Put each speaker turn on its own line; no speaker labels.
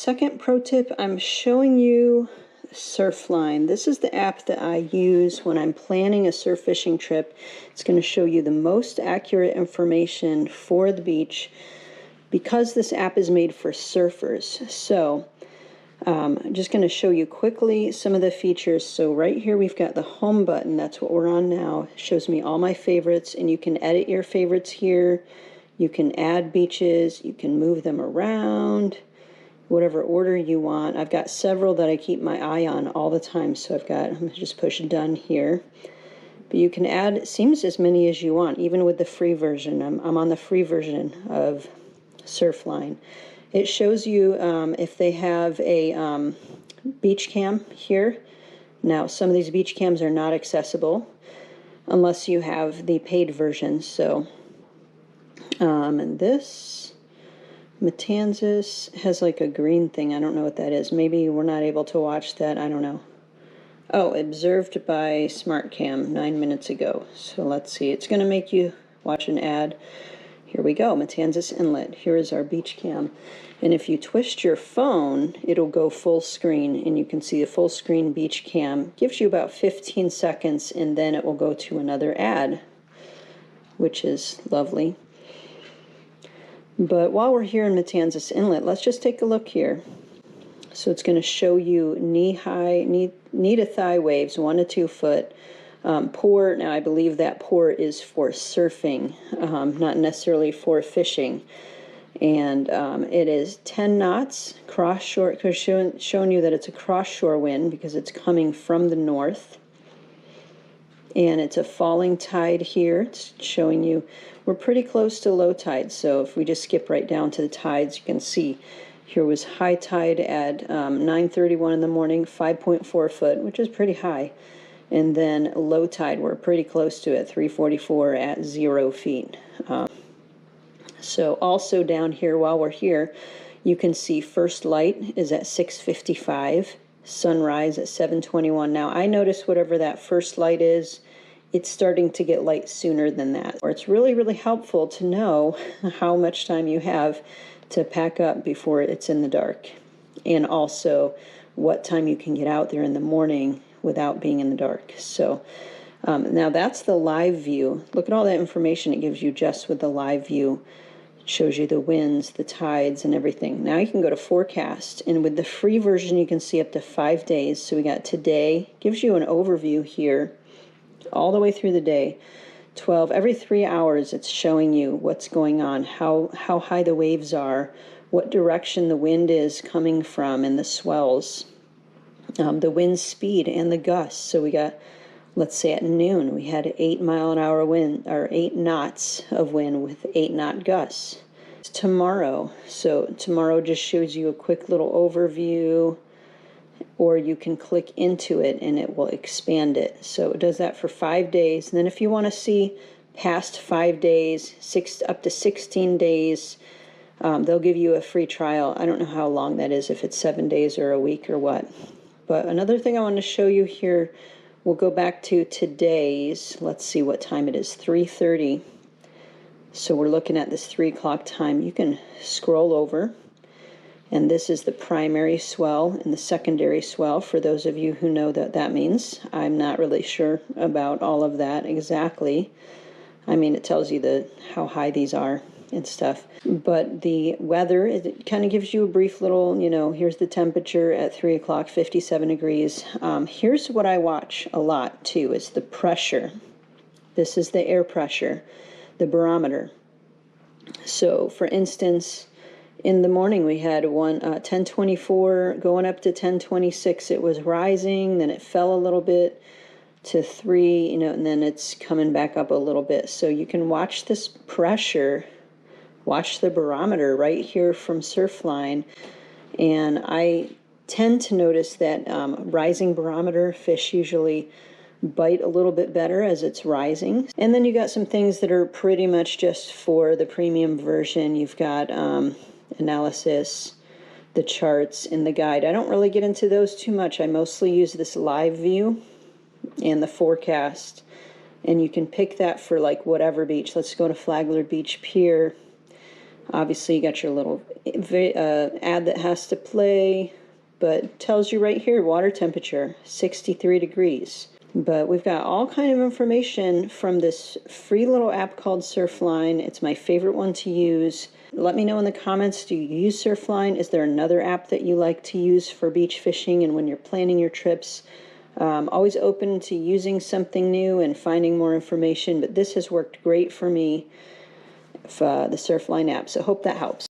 Second pro tip, I'm showing you Surfline. This is the app that I use when I'm planning a surf fishing trip. It's going to show you the most accurate information for the beach because this app is made for surfers. So I'm just going to show you quickly some of the features. So right here we've got the home button. That's what we're on now. It shows me all my favorites, and you can edit your favorites here. You can add beaches. You can move them around, whatever order you want. I've got several that I keep my eye on all the time. So I'm going to just push done here. But you can add, it seems, as many as you want, even with the free version. I'm on the free version of Surfline. It shows you if they have a beach cam here. Now, some of these beach cams are not accessible unless you have the paid version. So, and this Matanzas has like a green thing. I don't know what that is. Maybe we're not able to watch that. I don't know. Oh, observed by SmartCam 9 minutes ago. So let's see. It's going to make you watch an ad. Here we go, Matanzas Inlet. Here is our beach cam. And if you twist your phone, it'll go full screen, and you can see the full screen beach cam. Gives you about 15 seconds, and then it will go to another ad, which is lovely. But while we're here in Matanzas Inlet, let's just take a look here. So it's going to show you knee-high, knee to thigh waves, 1 to 2 foot. Pour, now I believe that pour is for surfing, not necessarily for fishing. And it is 10 knots, cross shore, because showing you that it's a cross shore wind because it's coming from the north. And it's a falling tide here. It's showing you we're pretty close to low tide. So if we just skip right down to the tides, you can see here was high tide at 9:31 in the morning, 5.4 foot, which is pretty high. And then low tide, we're pretty close to it, 3:44 at 0 feet. So also down here, while we're here, you can see first light is at 6:55, sunrise at 7:21. Now I notice whatever that first light is, it's starting to get light sooner than that. Or it's really, really helpful to know how much time you have to pack up before it's in the dark. And also what time you can get out there in the morning without being in the dark. So now that's the live view. Look at all that information it gives you just with the live view. It shows you the winds, the tides, and everything. Now you can go to forecast, and with the free version you can see up to 5 days. So we got today, gives you an overview here all the way through the day. 12, every 3 hours it's showing you what's going on, how high the waves are, what direction the wind is coming from, and the swells. The wind speed and the gusts. So we got, let's say at noon, we had 8 mile an hour wind, or 8 knots of wind with 8 knot gusts. Tomorrow, so tomorrow just shows you a quick little overview, or you can click into it and it will expand it. So it does that for 5 days. And then if you want to see past 5 days, up to 16 days, they'll give you a free trial. I don't know how long that is, if it's 7 days or a week or what. But another thing I want to show you here, we'll go back to today's, let's see what time it is, 3:30. So we're looking at this 3 o'clock time. You can scroll over, and this is the primary swell and the secondary swell, for those of you who know what that means. I'm not really sure about all of that exactly. I mean, it tells you how high these are and stuff. But the weather, it kind of gives you a brief little, here's the temperature at 3 o'clock, 57 degrees. Here's what I watch a lot too, is the pressure. This is the air pressure, the barometer. So for instance, in the morning we had 1024 going up to 1026. It was rising, then it fell a little bit to 3, and then it's coming back up a little bit. So you can watch this pressure, watch the barometer right here from Surfline. And I tend to notice that rising barometer, fish usually bite a little bit better as it's rising. And then you got some things that are pretty much just for the premium version. You've got analysis, the charts, and the guide. I don't really get into those too much. I mostly use this live view and the forecast. And you can pick that for like whatever beach. Let's go to Flagler Beach Pier. Obviously, you got your little ad that has to play, but it tells you right here, water temperature, 63 degrees. But we've got all kind of information from this free little app called Surfline. It's my favorite one to use. Let me know in the comments, do you use Surfline? Is there another app that you like to use for beach fishing and when you're planning your trips? Always open to using something new and finding more information, but this has worked great for me, the Surfline app, so hope that helps.